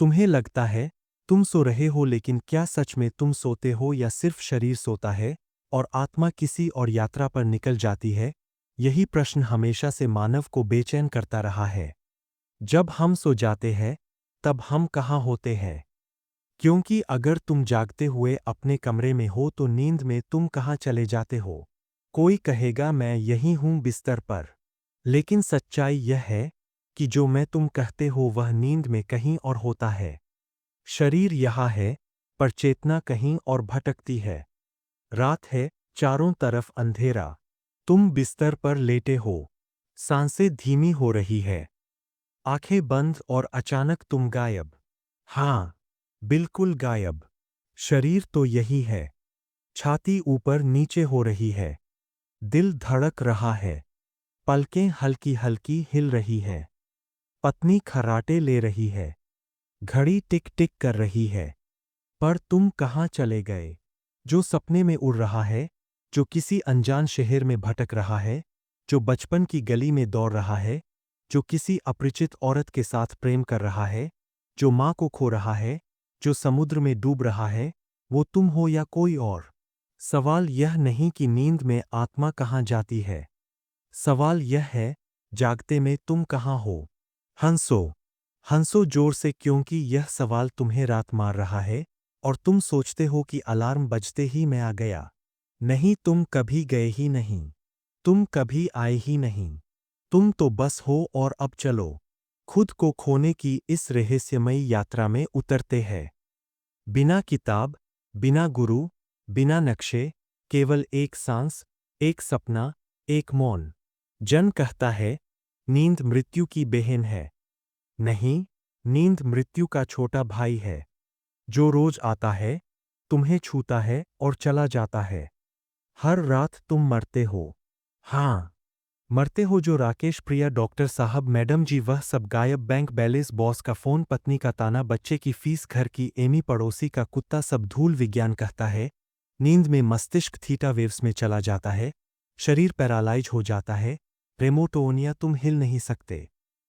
तुम्हें लगता है तुम सो रहे हो, लेकिन क्या सच में तुम सोते हो या सिर्फ शरीर सोता है और आत्मा किसी और यात्रा पर निकल जाती है? यही प्रश्न हमेशा से मानव को बेचैन करता रहा है। जब हम सो जाते हैं तब हम कहाँ होते हैं? क्योंकि अगर तुम जागते हुए अपने कमरे में हो तो नींद में तुम कहाँ चले जाते हो? कोई कहेगा मैं यहीं हूँ बिस्तर पर। लेकिन सच्चाई यह है कि जो मैं तुम कहते हो वह नींद में कहीं और होता है। शरीर यहाँ है, पर चेतना कहीं और भटकती है। रात है, चारों तरफ अंधेरा। तुम बिस्तर पर लेटे हो। सांसें धीमी हो रही है। आंखें बंद और अचानक तुम गायब। हाँ, बिल्कुल गायब। शरीर तो यही है। छाती ऊपर नीचे हो रही है। दिल धड़क रहा है। पलकें हल्की हल्की हिल रही है। पत्नी खर्राटे ले रही है। घड़ी टिक टिक कर रही है। पर तुम कहाँ चले गए? जो सपने में उड़ रहा है, जो किसी अनजान शहर में भटक रहा है, जो बचपन की गली में दौड़ रहा है, जो किसी अपरिचित औरत के साथ प्रेम कर रहा है, जो माँ को खो रहा है, जो समुद्र में डूब रहा है, वो तुम हो या कोई और? सवाल यह नहीं कि नींद में आत्मा कहाँ जाती है। सवाल यह है, जागते में तुम कहाँ हो? हंसो। हंसो जोर से, क्योंकि यह सवाल तुम्हें रात मार रहा है और तुम सोचते हो कि अलार्म बजते ही मैं आ गया। नहीं, तुम कभी गए ही नहीं। तुम कभी आए ही नहीं। तुम तो बस हो और अब चलो। खुद को खोने की इस रहस्यमयी यात्रा में उतरते हैं। बिना किताब, बिना गुरु, बिना नक्शे, केवल एक सांस, एक सपना, एक मौन। जन कहता है, नींद मृत्यु की बहन है। नहीं, नींद मृत्यु का छोटा भाई है, जो रोज आता है, तुम्हें छूता है और चला जाता है। हर रात तुम मरते हो। हाँ, मरते हो। जो राकेश, प्रिया, डॉक्टर साहब, मैडम जी, वह सब गायब। बैंक बैलेंस, बॉस का फोन, पत्नी का ताना, बच्चे की फीस, घर की एमी, पड़ोसी का कुत्ता, सब धूल। विज्ञान कहता है, नींद में मस्तिष्क थीटा वेव्स में चला जाता है, शरीर पैरालाइज हो जाता है। रेमोटोनिया, तुम हिल नहीं सकते।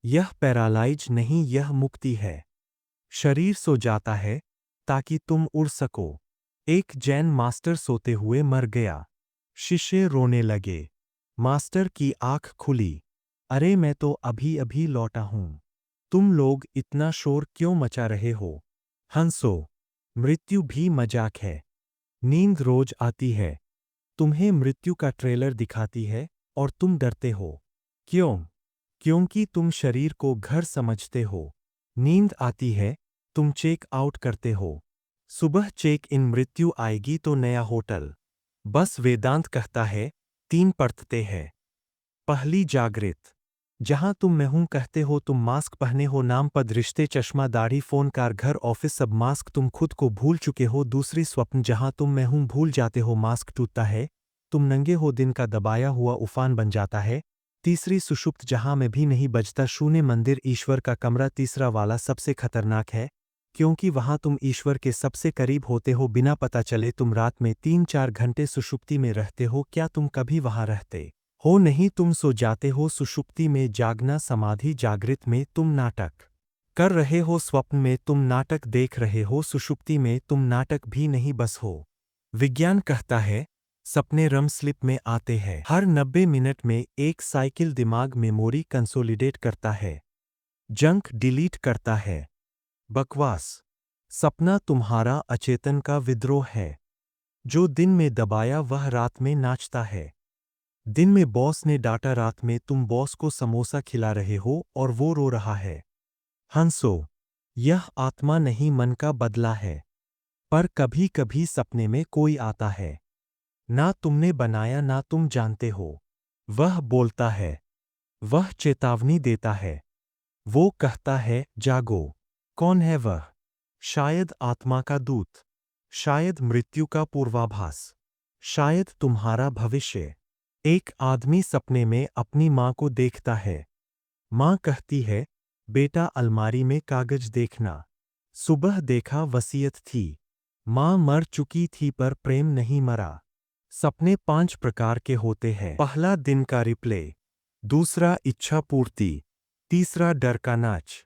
यह पैरालाइज नहीं, यह मुक्ति है। शरीर सो जाता है ताकि तुम उड़ सको। एक जैन मास्टर सोते हुए मर गया। शिष्य रोने लगे। मास्टर की आंख खुली। अरे, मैं तो अभी अभी लौटा हूं। तुम लोग इतना शोर क्यों मचा रहे हो? हंसो। मृत्यु भी मजाक है। नींद रोज आती है। तुम्हें मृत्यु का ट्रेलर दिखाती है और तुम डरते हो। क्यों? क्योंकि तुम शरीर को घर समझते हो। नींद आती है, तुम चेक आउट करते हो। सुबह चेक इन, मृत्यु आएगी तो नया होटल। बस वेदांत कहता है, तीन परतें हैं। पहली जागृत, जहां तुम मैं हूं कहते हो, तुम मास्क पहने हो, नाम, पद, रिश्ते, चश्मा, दाढ़ी, फोन, कार, घर, ऑफिस, सब मास्क, तुम खुद को भूल चुके हो। दूसरी स्वप्न, जहां तुम मैं हूं भूल जाते हो, मास्क टूटता है, तुम नंगे हो, दिन का दबाया हुआ उफान बन जाता है। तीसरी सुषुप्त, जहां मैं भी नहीं बजता, शून्य, मंदिर, ईश्वर का कमरा। तीसरा वाला सबसे खतरनाक है, क्योंकि वहां तुम ईश्वर के सबसे करीब होते हो बिना पता चले। तुम रात में 3-4 घंटे सुषुप्ति में रहते हो। क्या तुम कभी वहां रहते हो? नहीं, तुम सो जाते हो। सुषुप्ति में जागना समाधि, जागृत में तुम नाटक कर रहे हो, स्वप्न में तुम नाटक देख रहे हो, सुषुप्ति में तुम नाटक भी नहीं बस हो। विज्ञान कहता है, सपने रम स्लिप में आते हैं। हर 90 मिनट में एक साइकिल दिमाग मेमोरी कंसोलिडेट करता है, जंक डिलीट करता है। बकवास। सपना तुम्हारा अचेतन का विद्रोह है। जो दिन में दबाया वह रात में नाचता है। दिन में बॉस ने डांटा, रात में तुम बॉस को समोसा खिला रहे हो और वो रो रहा है। हंसो। यह आत्मा नहीं, मन का बदला है। पर कभी कभी सपने में कोई आता है, ना तुमने बनाया, ना तुम जानते हो। वह बोलता है। वह चेतावनी देता है। वो कहता है, जागो। कौन है वह? शायद आत्मा का दूत, शायद मृत्यु का पूर्वाभास, शायद तुम्हारा भविष्य। एक आदमी सपने में अपनी माँ को देखता है। माँ कहती है, बेटा अलमारी में कागज देखना। सुबह देखा, वसीयत थी। माँ मर चुकी थी पर प्रेम नहीं मरा। सपने 5 प्रकार के होते हैं। पहला, दिन का रिप्ले। दूसरा, इच्छा पूर्ति। तीसरा, डर का नाच।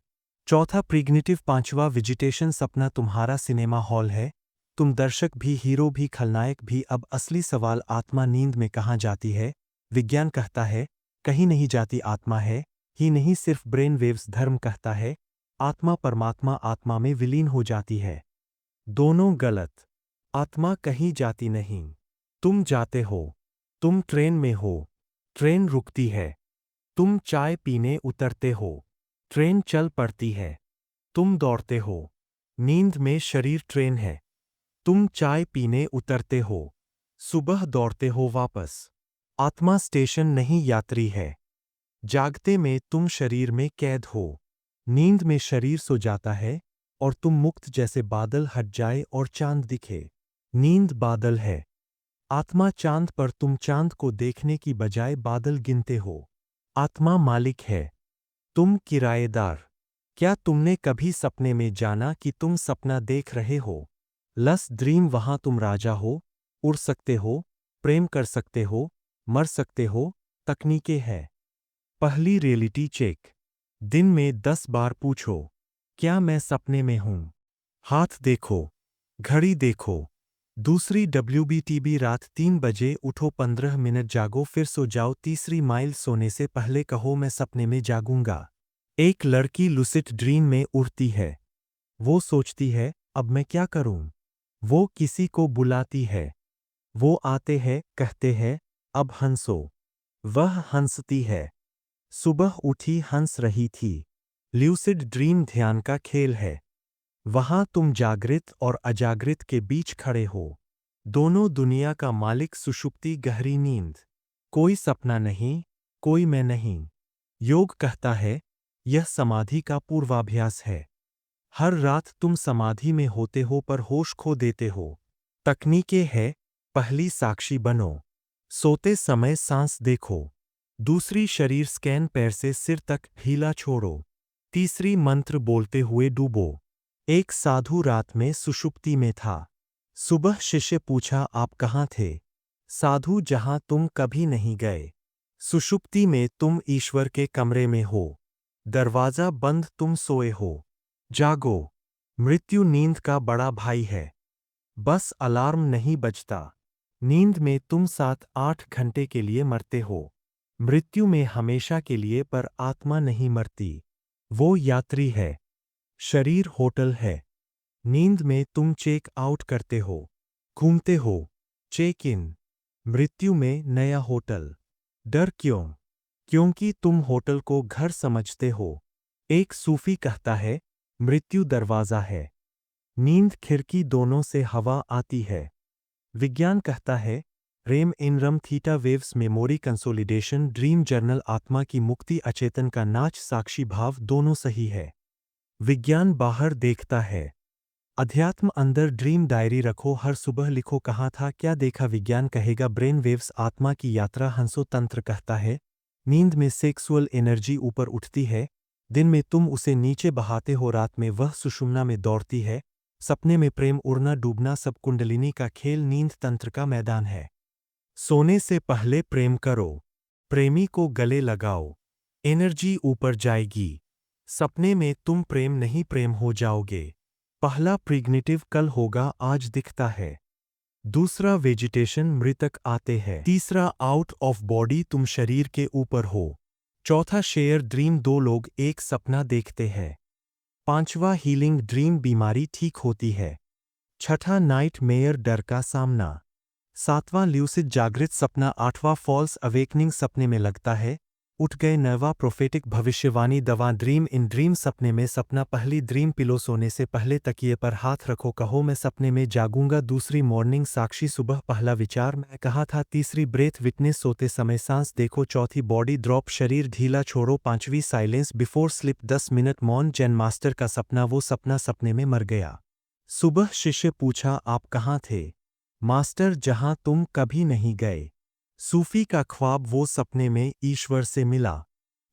चौथा प्रिग्निटिव। पांचवा विजिटेशन। सपना तुम्हारा सिनेमा हॉल है। तुम दर्शक भी, हीरो भी, खलनायक भी। अब असली सवाल, आत्मा नींद में कहाँ जाती है? विज्ञान कहता है कहीं नहीं जाती। आत्मा है ही नहीं, सिर्फ ब्रेन वेव्स। धर्म कहता है आत्मा परमात्मा आत्मा में विलीन हो जाती है। दोनों गलत। आत्मा कहीं जाती नहीं। तुम जाते हो। तुम ट्रेन में हो, ट्रेन रुकती है। तुम चाय पीने उतरते हो, ट्रेन चल पड़ती है। तुम दौड़ते हो, नींद में शरीर ट्रेन है। तुम चाय पीने उतरते हो, सुबह दौड़ते हो वापस। आत्मा स्टेशन नहीं, यात्री है। जागते में तुम शरीर में कैद हो, नींद में शरीर सो जाता है और तुम मुक्त। जैसे बादल हट जाए और चांद दिखे। नींद बादल है, आत्मा चांद पर। तुम चांद को देखने की बजाय बादल गिनते हो। आत्मा मालिक है, तुम किराएदार। क्या तुमने कभी सपने में जाना कि तुम सपना देख रहे हो? लस ड्रीम। वहां तुम राजा हो, उड़ सकते हो, प्रेम कर सकते हो, मर सकते हो। तकनीकें हैं। पहली रियलिटी चेक। दिन में 10 बार पूछो क्या मैं सपने में हूं? हाथ देखो, घड़ी देखो। दूसरी WBTB। रात 3 बजे उठो, 15 मिनट जागो, फिर सो जाओ। तीसरी माइल। सोने से पहले कहो मैं सपने में जागूंगा। एक लड़की लुसिड ड्रीम में उड़ती है। वो सोचती है अब मैं क्या करूं? वो किसी को बुलाती है। वो आते हैं, कहते हैं अब हंसो। वह हंसती है। सुबह उठी, हंस रही थी। ल्यूसिड ड्रीम ध्यान का खेल है। वहां तुम जागृत और अजागृत के बीच खड़े हो। दोनों दुनिया का मालिक। सुषुप्ति, गहरी नींद। कोई सपना नहीं, कोई मैं नहीं। योग कहता है यह समाधि का पूर्वाभ्यास है। हर रात तुम समाधि में होते हो पर होश खो देते हो। तकनीकें है। पहली साक्षी बनो, सोते समय सांस देखो। दूसरी शरीर स्कैन, पैर से सिर तक ढीला छोड़ो। तीसरी मंत्र बोलते हुए डूबो। एक साधु रात में सुषुप्ति में था। सुबह शिष्य पूछा आप कहाँ थे? साधु, जहां तुम कभी नहीं गए। सुषुप्ति में तुम ईश्वर के कमरे में हो। दरवाजा बंद, तुम सोए हो। जागो। मृत्यु नींद का बड़ा भाई है। बस अलार्म नहीं बजता। नींद में तुम 7-8 घंटे के लिए मरते हो। मृत्यु में हमेशा के लिए, पर आत्मा नहीं मरती। वो यात्री है। शरीर होटल है। नींद में तुम चेक आउट करते हो, घूमते हो। Check in. मृत्यु में नया होटल। डर क्यों? क्योंकि तुम होटल को घर समझते हो। एक सूफी कहता है मृत्यु दरवाजा है, नींद खिड़की, दोनों से हवा आती है। विज्ञान कहता है REM in REM theta waves. Memory consolidation. Dream journal. आत्मा की मुक्ति, अचेतन का नाच, साक्षी भाव, दोनों सही है। विज्ञान बाहर देखता है, अध्यात्म अंदर। ड्रीम डायरी रखो, हर सुबह लिखो कहाँ था, क्या देखा। विज्ञान कहेगा ब्रेन वेव्स, आत्मा की यात्रा। हंसो। तंत्र कहता है नींद में सेक्सुअल एनर्जी ऊपर उठती है, दिन में तुम उसे नीचे बहाते हो, रात में वह सुषुम्ना में दौड़ती है। सपने में प्रेम, उड़ना, डूबना, सब कुंडलिनी का खेल। नींद तंत्र का मैदान है। सोने से पहले प्रेम करो, प्रेमी को गले लगाओ, एनर्जी ऊपर जाएगी। सपने में तुम प्रेम नहीं, प्रेम हो जाओगे। पहला प्रिग्निटिव कल होगा, आज दिखता है। दूसरा वेजिटेशन, मृतक आते हैं। तीसरा आउट ऑफ बॉडी, तुम शरीर के ऊपर हो। चौथा शेयर ड्रीम, दो लोग एक सपना देखते हैं। पांचवा हीलिंग ड्रीम, बीमारी ठीक होती है। छठा नाइट मेयर, डर का सामना। सातवां ल्यूसिड, जागृत सपना। आठवां फॉल्स अवेकनिंग, सपने में लगता है उठ गए। नौवां प्रोफेटिक, भविष्यवाणी दवा। ड्रीम इन ड्रीम, सपने में सपना। पहली ड्रीम पिलो, सोने से पहले तकिए पर हाथ रखो, कहो मैं सपने में जागूंगा। दूसरी मॉर्निंग, साक्षी, सुबह पहला विचार मैं कहा था। तीसरी ब्रेथ, विटनेस, सोते समय सांस देखो। चौथी बॉडी ड्रॉप, शरीर ढीला छोड़ो। पांचवी साइलेंस बिफोर स्लिप, 10 मिनट मौन। जैन मास्टर का सपना, वो सपना सपने में मर गया। सुबह शिष्य पूछा आप कहाँ थे? मास्टर, जहां तुम कभी नहीं गए। सूफी का ख्वाब, वो सपने में ईश्वर से मिला।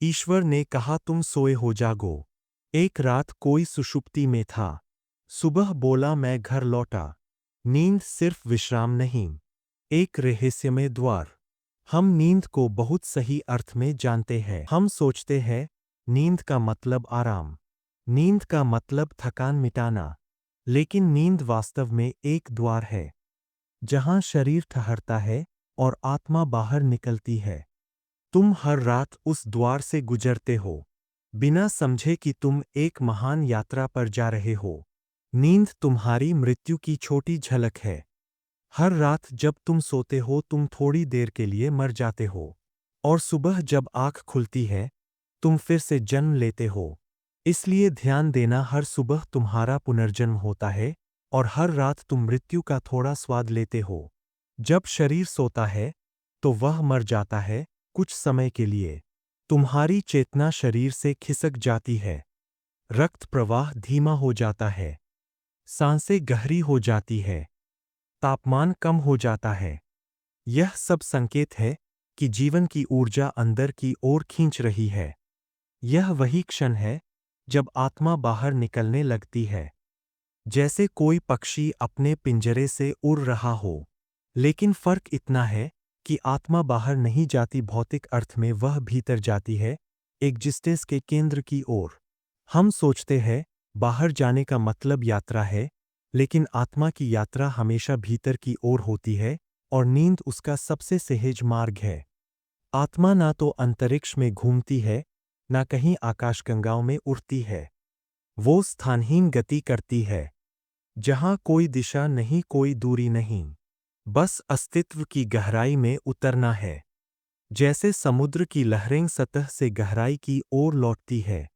ईश्वर ने कहा तुम सोए हो, जागो। एक रात कोई सुषुप्ति में था, सुबह बोला मैं घर लौटा। नींद सिर्फ विश्राम नहीं, एक रहस्यमय द्वार। हम नींद को बहुत सही अर्थ में जानते हैं। हम सोचते हैं नींद का मतलब आराम, नींद का मतलब थकान मिटाना, लेकिन नींद वास्तव में एक द्वार है जहां शरीर ठहरता है और आत्मा बाहर निकलती है। तुम हर रात उस द्वार से गुजरते हो, बिना समझे कि तुम एक महान यात्रा पर जा रहे हो। नींद तुम्हारी मृत्यु की छोटी झलक है। हर रात जब तुम सोते हो तुम थोड़ी देर के लिए मर जाते हो, और सुबह जब आँख खुलती है तुम फिर से जन्म लेते हो। इसलिए ध्यान देना, हर सुबह तुम्हारा पुनर्जन्म होता है और हर रात तुम मृत्यु का थोड़ा स्वाद लेते हो। जब शरीर सोता है तो वह मर जाता है कुछ समय के लिए। तुम्हारी चेतना शरीर से खिसक जाती है, रक्त प्रवाह धीमा हो जाता है, सांसें गहरी हो जाती है, तापमान कम हो जाता है। यह सब संकेत है कि जीवन की ऊर्जा अंदर की ओर खींच रही है। यह वही क्षण है जब आत्मा बाहर निकलने लगती है, जैसे कोई पक्षी अपने पिंजरे से उड़ रहा हो। लेकिन फर्क इतना है कि आत्मा बाहर नहीं जाती भौतिक अर्थ में, वह भीतर जाती है, एग्जिस्टेंस के केंद्र की ओर। हम सोचते हैं बाहर जाने का मतलब यात्रा है, लेकिन आत्मा की यात्रा हमेशा भीतर की ओर होती है और नींद उसका सबसे सहज मार्ग है। आत्मा ना तो अंतरिक्ष में घूमती है, ना कहीं आकाशगंगाओं में उड़ती है। वो स्थानहीन गति करती है, जहाँ कोई दिशा नहीं, कोई दूरी नहीं, बस अस्तित्व की गहराई में उतरना है। जैसे समुद्र की लहरें सतह से गहराई की ओर लौटती है,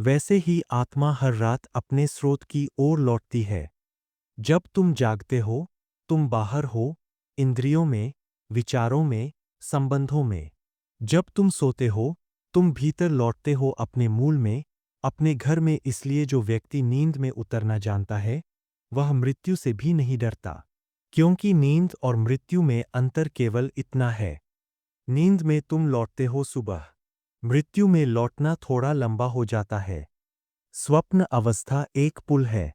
वैसे ही आत्मा हर रात अपने स्रोत की ओर लौटती है। जब तुम जागते हो, तुम बाहर हो, इंद्रियों में, विचारों में, संबंधों में। जब तुम सोते हो, तुम भीतर लौटते हो अपने मूल में, अपने घर में। इसलिए जो व्यक्ति नींद में उतरना जानता है, वह मृत्यु से भी नहीं डरता, क्योंकि नींद और मृत्यु में अंतर केवल इतना है। नींद में तुम लौटते हो सुबह, मृत्यु में लौटना थोड़ा लंबा हो जाता है। स्वप्न अवस्था एक पुल है,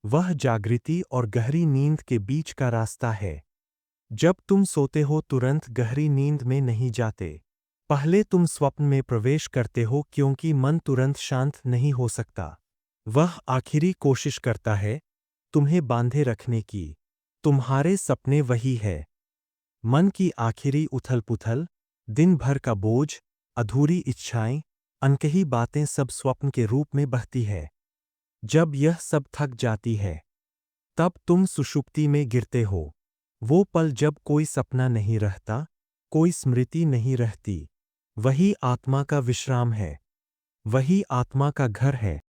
वह जागृति और गहरी नींद के बीच का रास्ता है। जब तुम सोते हो तुरंत गहरी नींद में नहीं जाते। पहले तुम स्वप्न में प्रवेश करते हो, क्योंकि मन तुरंत शांत नहीं हो सकता। वह आखिरी कोशिश करता है तुम्हें बांधे रखने की। तुम्हारे सपने वही है, मन की आखिरी उथल-पुथल, दिन भर का बोझ, अधूरी इच्छाएं, अनकही बातें, सब स्वप्न के रूप में बहती है। जब यह सब थक जाती है, तब तुम सुषुप्ति में गिरते हो। वो पल जब कोई सपना नहीं रहता, कोई स्मृति नहीं रहती, वही आत्मा का विश्राम है, वही आत्मा का घर है।